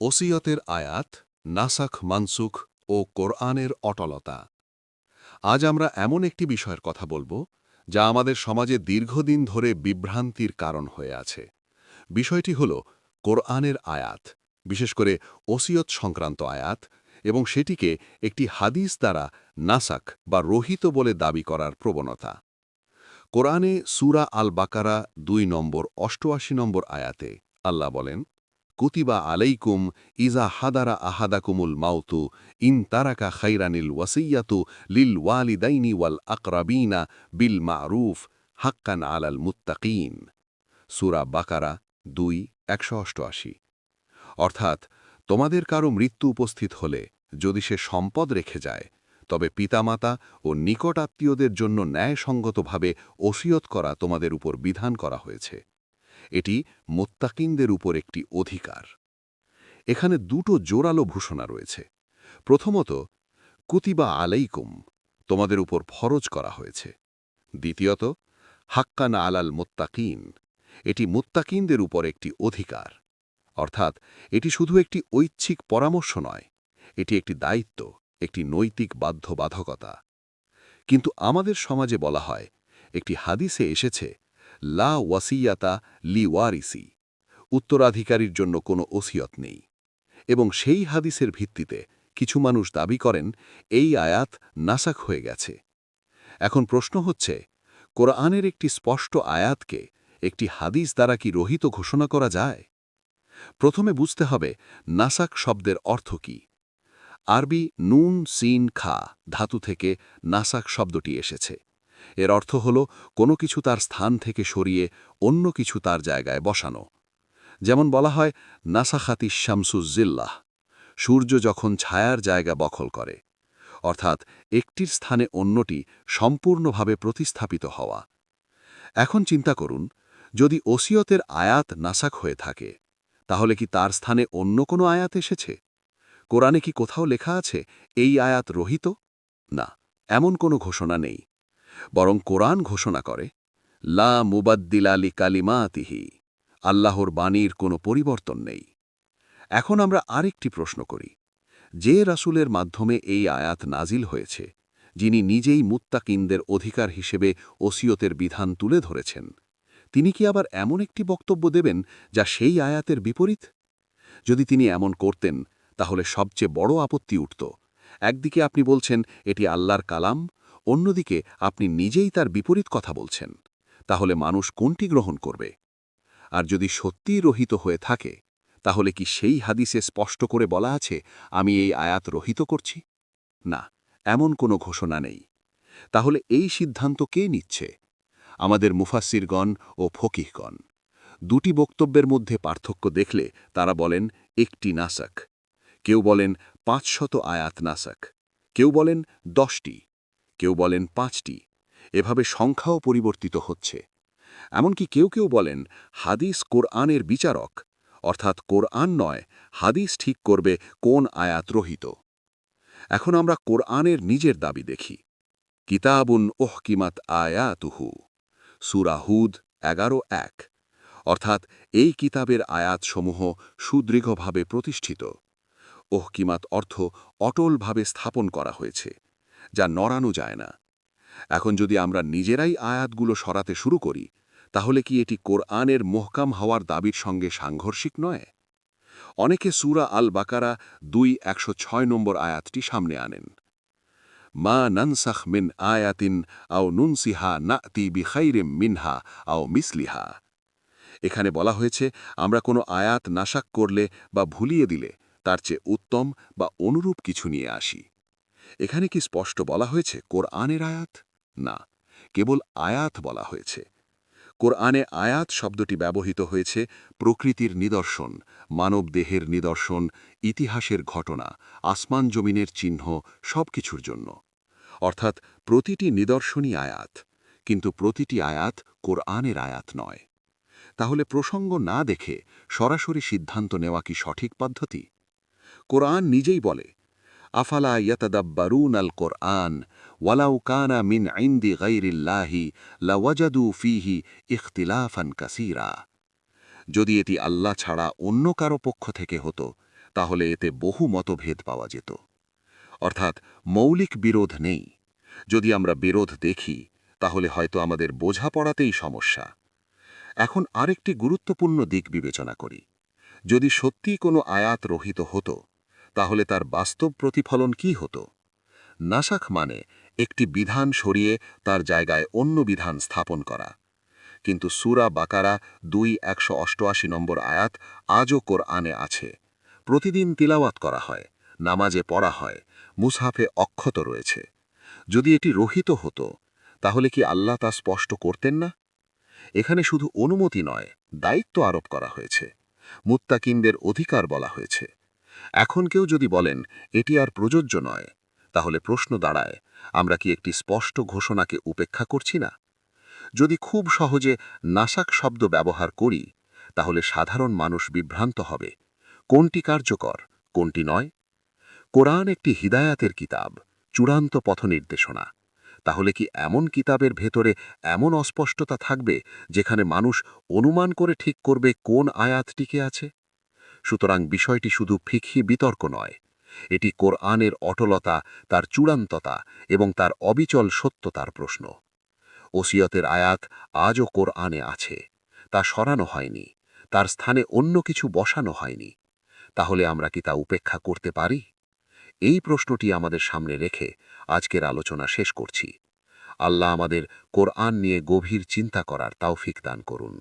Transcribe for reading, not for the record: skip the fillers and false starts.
ওসিয়তের আয়াত, নাসাখ মানসুখ ও কোরআনের অটলতা। আজ আমরা এমন একটি বিষয়ের কথা বলবো যা আমাদের সমাজে দীর্ঘদিন ধরে বিভ্রান্তির কারণ হয়ে আছে। বিষয়টি হল কোরআনের আয়াত, বিশেষ করে ওসিয়ত সংক্রান্ত আয়াত, এবং সেটিকে একটি হাদিস দ্বারা নাসাখ বা রহিত বলে দাবি করার প্রবণতা। কোরআনে সূরা আল বাকারা ২ নম্বর ৮৮ নম্বর আয়াতে আল্লাহ বলেন, কুতিবা আলাইকুম ইজা হাদারা আহাদাকুমুল মাউতু ইন তারাকা খাইরানিল ওয়াসিয়াতু লিল ওয়ালিদাইনি ওয়াল আকরাবিনা বিল মারুফ হাক্কান আলাল মুত্তাকিন। সূরা বাকারা ২:১৮৮। অর্থাৎ, তোমাদের কারো মৃত্যু উপস্থিত হলে যদি সে সম্পদ রেখে যায়, তবে পিতামাতা ও নিকট আত্মীয়দের জন্য ন্যায়সঙ্গতভাবে ওসিয়ত করা তোমাদের উপর বিধান করা হয়েছে। এটি মুত্তাকিনদের উপর একটি অধিকার। এখানে দুটো জোরালো ঘোষণা রয়েছে। প্রথমত, কুতিবা আলাইকুম, তোমাদের উপর ফরজ করা হয়েছে। দ্বিতীয়ত, হাক্কান আলাল মুত্তাকিন, এটি মুত্তাকিনদের উপর একটি অধিকার। অর্থাৎ, এটি শুধু একটি ঐচ্ছিক পরামর্শ নয়, এটি একটি দায়িত্ব, একটি নৈতিক বাধ্যবাধকতা। কিন্তু আমাদের সমাজে বলা হয়, একটি হাদিসে এসেছে, লা ওয়াসিয়াতা লি ওয়ারিসি, উত্তরাধিকারীর জন্য কোনো ওসিয়ত নেই। এবং সেই হাদিসের ভিত্তিতে কিছু মানুষ দাবি করেন এই আয়াত নাসাখ হয়ে গেছে। এখন প্রশ্ন হচ্ছে, কোরআনের একটি স্পষ্ট আয়াতকে একটি হাদিস দ্বারা কি রহিত ঘোষণা করা যায়? প্রথমে বুঝতে হবে নাসাখ শব্দের অর্থ কী। আরবি নুন সিন খা ধাতু থেকে নাসাখ শব্দটি এসেছে। এর অর্থ হল কোনো কিছু তার স্থান থেকে সরিয়ে অন্য কিছু তার জায়গায় বসানো। যেমন বলা হয়, নাসাখাতি শামসুজ্জিল্লাহ, সূর্য যখন ছায়ার জায়গা দখল করে। অর্থাৎ, একটির স্থানে অন্যটি সম্পূর্ণভাবে প্রতিস্থাপিত হওয়া। এখন চিন্তা করুন, যদি ওসিয়তের আয়াত নাসাখ হয়ে থাকে, তাহলে কি তার স্থানে অন্য কোনো আয়াত এসেছে? কোরআনে কি কোথাও লেখা আছে এই আয়াত রহিত? না, এমন কোনো ঘোষণা নেই। বরং কোরআন ঘোষণা করে, লা মুবাদ্দিলা লিকালিমাতিহি, আল্লাহর বাণীর কোনো পরিবর্তন নেই। এখন আমরা আরেকটি প্রশ্ন করি, যে রাসূলের মাধ্যমে এই আয়াত নাজিল হয়েছে, যিনি নিজেই মুত্তাকিনদের অধিকার হিসেবে ওসিয়তের বিধান তুলে ধরেছেন, তিনি কি আবার এমন একটি বক্তব্য দেবেন যা সেই আয়াতের বিপরীত? যদি তিনি এমন করতেন, তাহলে সবচেয়ে বড় আপত্তি উঠত। একদিকে আপনি বলছেন এটি আল্লাহর কালাম, অন্যদিকে আপনি নিজেই তার বিপরীত কথা বলছেন। তাহলে মানুষ কোনটি গ্রহণ করবে? আর যদি সত্যিই রহিত হয়ে থাকে, তাহলে কি সেই হাদিসে স্পষ্ট করে বলা আছে আমি এই আয়াত রহিত করছি? না, এমন কোনো ঘোষণা নেই। তাহলে এই সিদ্ধান্ত কে নিচ্ছে? আমাদের মুফাসসিরগণ ও ফকিহগণ। দুটি বক্তব্যের মধ্যে পার্থক্য দেখলে তারা বলেন একটি নাসাখ, কেউ বলেন ৫০০ আয়াত নাসাখ, কেউ বলেন ১০টি, কেউ বলেন ৫টি। এভাবে সংখ্যাও পরিবর্তিত হচ্ছে। এমনকি কেউ কেউ বলেন হাদিস কোরআনের বিচারক, অর্থাৎ কোরআন নয়, হাদিস ঠিক করবে কোন আয়াত রহিত। এখন আমরা কোরআনের নিজের দাবি দেখি। কিতাবুন ওহকিমাত আয়াতুহু, সূরা হুদ ১১:১। অর্থাৎ, এই কিতাবের আয়াতসমূহ সুদৃঢ়ভাবে প্রতিষ্ঠিত। ওহকিমাত অর্থ অটলভাবে স্থাপন করা হয়েছে, যা নড়ানো যায় না। এখন যদি আমরা নিজেরাই আয়াতগুলো সরাতে শুরু করি, তাহলে কি এটি কোরআনের মোহকাম হওয়ার দাবির সঙ্গে সাংঘর্ষিক নয়? অনেকে সূরা আল বাকারা ২:১০৬ নম্বর আয়াতটি সামনে আনেন। মা নানসাখ মিন আয়াতিন আও নুনসিহা নাতি বিখাইরিম মিনহা আও মিসলিহা। এখানে বলা হয়েছে, আমরা কোনো আয়াত নাসাক করলে বা ভুলিয়ে দিলে তার চেয়ে উত্তম বা অনুরূপ কিছু নিয়ে আসি। এখানে কি স্পষ্ট বলা হয়েছে কোরআনের আয়াত? না, কেবল আয়াত বলা হয়েছে। কোরআনে আয়াত শব্দটি ব্যবহৃত হয়েছে প্রকৃতির নিদর্শন, মানব দেহের নিদর্শন, ইতিহাসের ঘটনা, আসমান জমিনের চিহ্ন, সবকিছুর জন্য। অর্থাৎ, প্রতিটি নিদর্শনই আয়াত, কিন্তু প্রতিটি আয়াত কোরআনের আয়াত নয়। তাহলে প্রসঙ্গ না দেখে সরাসরি সিদ্ধান্ত নেওয়া কি সঠিক পদ্ধতি? কোরআন নিজেই বলে, আফালা ইয়াতাদাব্বারুন আল কোরআন ওয়ালাউ কানা মিন ইনদি গায়রিল্লাহি লাওয়াজাদু ফীহি ইখতিলাফান কাসীরা। যদি এটি আল্লাহ ছাড়া অন্য কারো পক্ষ থেকে হতো, তাহলে এতে বহু মতভেদ পাওয়া যেত। অর্থাৎ মৌলিক বিরোধ নেই। যদি আমরা বিরোধ দেখি তাহলে হয়তো আমাদের বোঝাপড়াতেই সমস্যা। এখন আরেকটি গুরুত্বপূর্ণ দিক বিবেচনা করি। যদি সত্যিই কোনো আয়াত রহিত হতো তাহলে তার বাস্তব প্রতিফলন কি হতো? নাসাখ মানে একটি বিধান সরিয়ে তার জায়গায় অন্য বিধান স্থাপন করা। কিন্তু সূরা বাকারা 2:188 নম্বর আয়াত আজও কোরআনে আছে। প্রতিদিন তিলাওয়াত করা হয়, নামাজে পড়া হয়, মুসহাফে অক্ষত রয়েছে। যদি এটি রহিত হতো তাহলে কি আল্লাহ তা স্পষ্ট করতেন না? এখানে শুধু অনুমতি নয়, দায়িত্ব আরোপ করা হয়েছে। মুত্তাকিনদের অধিকার বলা হয়েছে। এখন কেউ যদি বলেন এটি আর প্রযোজ্য নয়, তাহলে প্রশ্ন দাঁড়ায়, আমরা কি একটি স্পষ্ট ঘোষণাকে উপেক্ষা করছি না? যদি খুব সহজে নাসাক শব্দ ব্যবহার করি তাহলে সাধারণ মানুষ বিভ্রান্ত হবে। কোনটি কার্যকর, কোনটি নয়? কোরআন একটি হিদায়াতের কিতাব, চূড়ান্ত পথনির্দেশনা। তাহলে কি এমন কিতাবের ভেতরে এমন অস্পষ্টতা থাকবে যেখানে মানুষ অনুমান করে ঠিক করবে কোন আয়াত টিকে আছে? সুতরাং বিষয়টি শুধু ফিকহি বিতর্ক নয়, এটি কোরআনের অটলতা, তার চূড়ান্ততা এবং তার অবিচল সত্যতার প্রশ্ন। ওসিয়তের আয়াত আজও কোরআনে আছে, তা সরানো হয়নি, তার স্থানে অন্য কিছু বসানো হয়নি। তাহলে আমরা কি তা উপেক্ষা করতে পারি? এই প্রশ্নটি আমাদের সামনে রেখে আজকের আলোচনা শেষ করছি। আল্লাহ আমাদের কোরআন নিয়ে গভীর চিন্তা করার তৌফিক দান করুন।